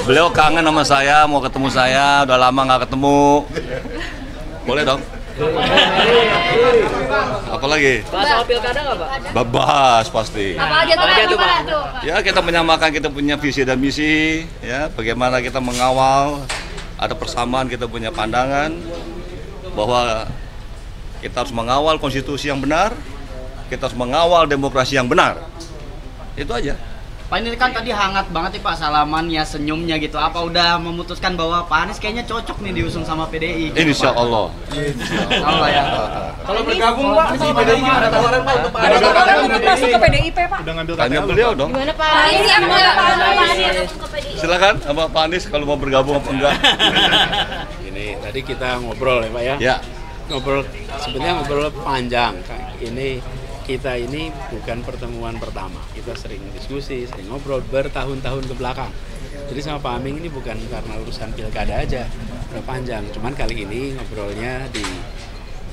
Beliau kangen sama saya, mau ketemu saya, udah lama nggak ketemu. Boleh dong. Apa lagi? Bahas soal pilkada nggak, Pak? Bahas pasti. Apa aja tuh, Pak? Ya, kita menyamakan kita punya visi dan misi, ya, bagaimana kita mengawal, ada persamaan, kita punya pandangan bahwa kita harus mengawal konstitusi yang benar, kita harus mengawal demokrasi yang benar. Itu aja. Pak, ini kan tadi hangat banget nih Pak, salamannya, senyumnya gitu. Apa udah memutuskan bahwa Pak Anies kayaknya cocok nih diusung sama PDI? Gitu, Insya Allah. Allah ya. Kalau bergabung Pak, sama PDI gimana tawaran Pak untuk Pak Anies? Masuk ke PDIP, Pak. Udah ngambil Tanya beliau dong. Gimana Pak Anies? Siap nggak Pak Anies? Silakan sama Pak Anies kalau mau bergabung apa enggak. Ini tadi kita ngobrol ya Pak ya. Ya. Ngobrol, sebenarnya ngobrol panjang. Kita ini bukan pertemuan pertama. Kita sering diskusi, sering ngobrol bertahun-tahun ke belakang. Jadi sama Pak Aming ini bukan karena urusan pilkada aja, udah panjang. Cuman kali ini ngobrolnya di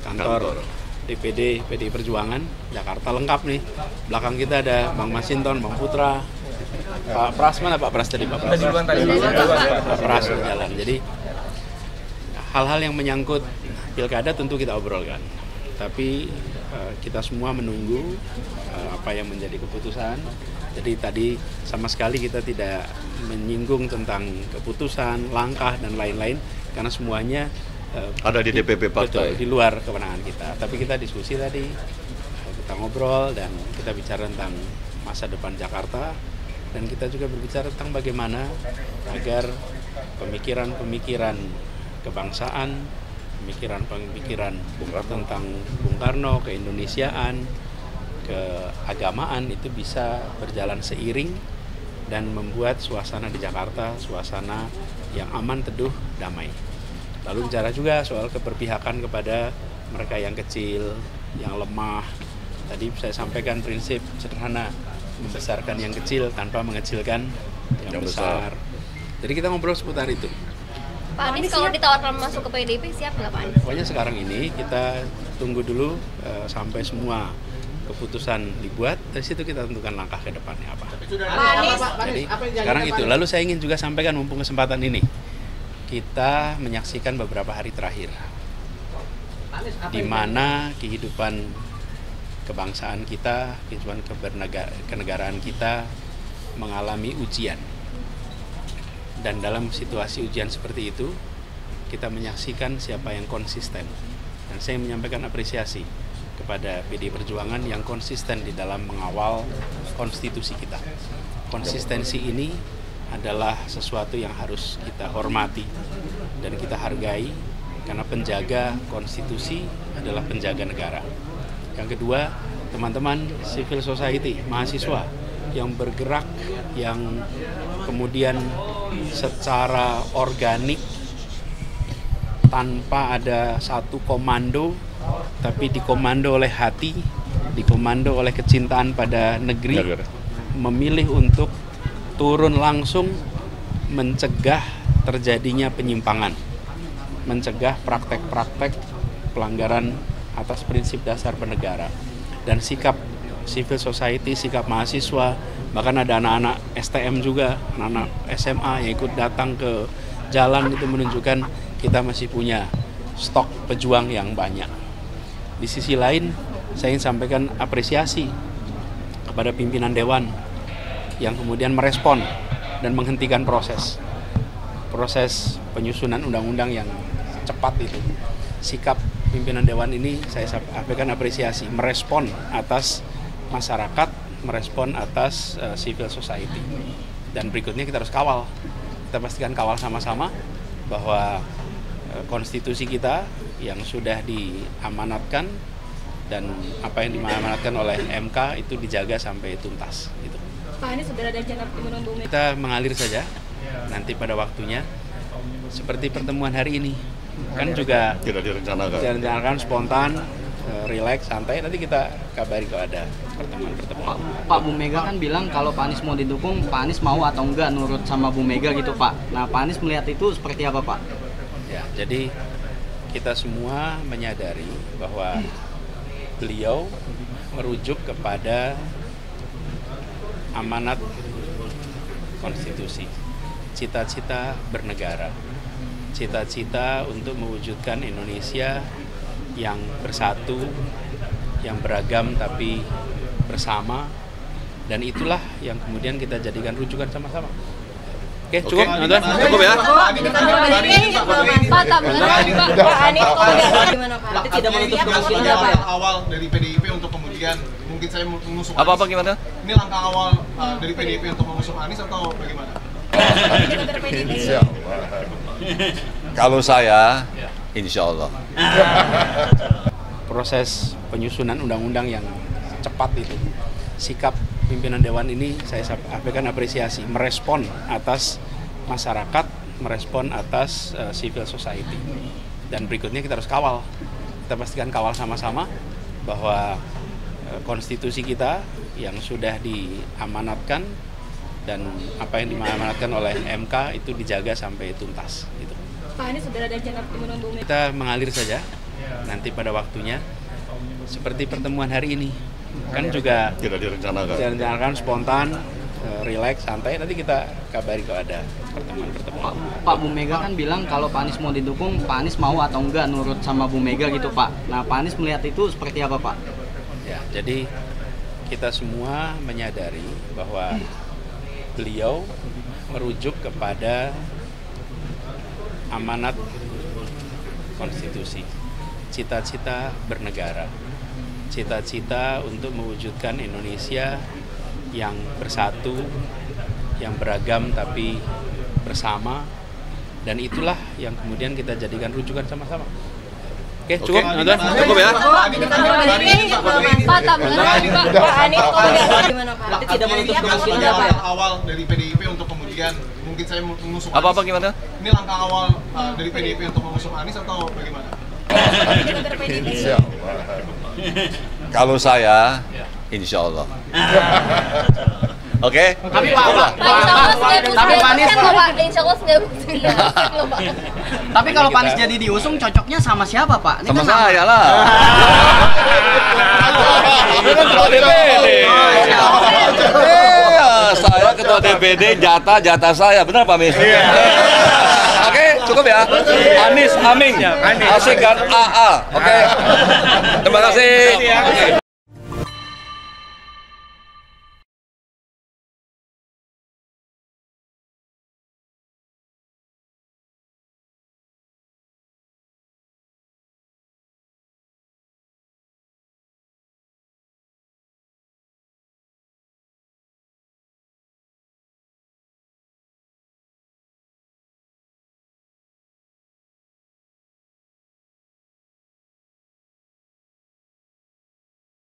kantor DPD PDI Perjuangan Jakarta, lengkap nih. Belakang kita ada Bang Masinton, Bang Putra, Pak Pras, mana Pak Pras tadi? Pak Pras. Pak Pras jalan. Jadi hal-hal yang menyangkut pilkada tentu kita obrolkan. Tapi kita semua menunggu apa yang menjadi keputusan. Jadi tadi sama sekali kita tidak menyinggung tentang keputusan, langkah dan lain-lain karena semuanya Ada di DPP partai. di luar kewenangan kita. Tapi kita diskusi tadi, kita ngobrol dan kita bicara tentang masa depan Jakarta dan kita juga berbicara tentang bagaimana agar pemikiran-pemikiran kebangsaan, pemikiran tentang Bung Karno, keindonesiaan, keagamaan itu bisa berjalan seiring dan membuat suasana di Jakarta suasana yang aman, teduh, damai. Lalu bicara juga soal keberpihakan kepada mereka yang kecil, yang lemah. Tadi saya sampaikan prinsip sederhana, membesarkan yang kecil tanpa mengecilkan yang besar. Jadi kita ngobrol seputar itu. Pak Anies kalau ditawarkan masuk ke PDIP siap nggak Pak Anies? Pokoknya sekarang ini kita tunggu dulu sampai semua keputusan dibuat, dari situ kita tentukan langkah ke depannya apa. Pak Anies. Jadi sekarang itu. Lalu saya ingin juga sampaikan mumpung kesempatan ini, kita menyaksikan beberapa hari terakhir, di mana kehidupan kebangsaan kita, kehidupan kenegaraan kita mengalami ujian. Dan dalam situasi ujian seperti itu, kita menyaksikan siapa yang konsisten. Dan saya menyampaikan apresiasi kepada PDI Perjuangan yang konsisten di dalam mengawal konstitusi kita. Konsistensi ini adalah sesuatu yang harus kita hormati dan kita hargai, karena penjaga konstitusi adalah penjaga negara. Yang kedua, teman-teman civil society, mahasiswa yang bergerak, yang kemudian secara organik tanpa ada satu komando, tapi dikomando oleh hati, dikomando oleh kecintaan pada negeri, memilih untuk turun langsung mencegah terjadinya penyimpangan, mencegah praktek-praktek pelanggaran atas prinsip dasar bernegara. Dan sikap civil society, sikap mahasiswa, bahkan ada anak-anak STM juga, anak-anak SMA yang ikut datang ke jalan, itu menunjukkan kita masih punya stok pejuang yang banyak. Di sisi lain, saya ingin sampaikan apresiasi kepada pimpinan Dewan yang kemudian merespon dan menghentikan proses penyusunan undang-undang yang cepat itu. Sikap pimpinan Dewan ini saya sampaikan apresiasi, merespon atas masyarakat, merespon atas civil society. Dan berikutnya kita harus kawal. Kita pastikan kawal sama-sama bahwa konstitusi kita yang sudah diamanatkan dan apa yang diamanatkan oleh MK itu dijaga sampai tuntas gitu. Pak Anies sudah ada rencana pertemuan Bu Mega? Kita mengalir saja nanti pada waktunya, seperti pertemuan hari ini kan juga Tidak direncanakan spontan, relax, santai. Nanti kita kabari kalau ada pertemuan. Pak, Bu Mega kan bilang kalau Pak Anies mau didukung, Pak Anies mau atau enggak nurut sama Bu Mega gitu Pak. Nah, Pak Anies melihat itu seperti apa Pak? Ya, jadi kita semua menyadari bahwa beliau merujuk kepada amanat konstitusi. cita-cita bernegara, cita-cita untuk mewujudkan Indonesia yang bersatu, yang beragam tapi bersama, dan itulah yang kemudian kita jadikan rujukan sama-sama. Oke, cukup, nonton? Cukup ya. Berarti tidak menutup kemungkinan langkah awal dari PDIP untuk kemudian mungkin saya mengusung Anies. Apa gimana? Ini langkah awal dari PDIP untuk mengusung Anies atau bagaimana? Kalau saya, insya Allah. Proses penyusunan undang-undang yang cepat itu, sikap pimpinan Dewan ini saya sampaikan apresiasi, merespon atas masyarakat, merespon atas civil society. Dan berikutnya kita harus kawal, kita pastikan kawal sama-sama bahwa konstitusi kita yang sudah diamanatkan dan apa yang diamanatkan oleh MK itu dijaga sampai tuntas. Gitu. Pak Anies sudah ada rencana pertemuan Bu Mega? Kita mengalir saja, nanti pada waktunya, seperti pertemuan hari ini. Kan juga Tidak direncanakan spontan, rileks, santai. Nanti kita kabari kalau ada pertemuan-pertemuan. Pak Bu Mega kan bilang kalau Pak Anies mau didukung, Pak Anies mau atau enggak nurut sama Bu Mega gitu Pak. Nah Pak Anies melihat itu seperti apa Pak? Ya, jadi kita semua menyadari bahwa beliau merujuk kepada amanat konstitusi, cita-cita bernegara, cita-cita untuk mewujudkan Indonesia yang bersatu, yang beragam tapi bersama, dan itulah yang kemudian kita jadikan rujukan sama-sama. Oke, cukup, nonton? Cukup ya. Berarti tidak menutup kemungkinan langkah awal dari PDIP untuk kemudian mungkin saya mengusung Anies. Apa gimana? Ini langkah awal dari PDIP untuk mengusung Anies atau bagaimana? Kalau saya, insya Allah. Oke. Tapi Pak, Tapi Pak Anies insya Allah 9 tapi kalau Pak Anies jadi diusung cocoknya sama siapa Pak? Ini Sama kan saya lah. Ini kan ketua DPD. Iya, saya ketua DPD, jatah saya. Benar Pak Mis? Oke, cukup ya. Anies, Aming, Asik dan AA. Oke. Terima kasih.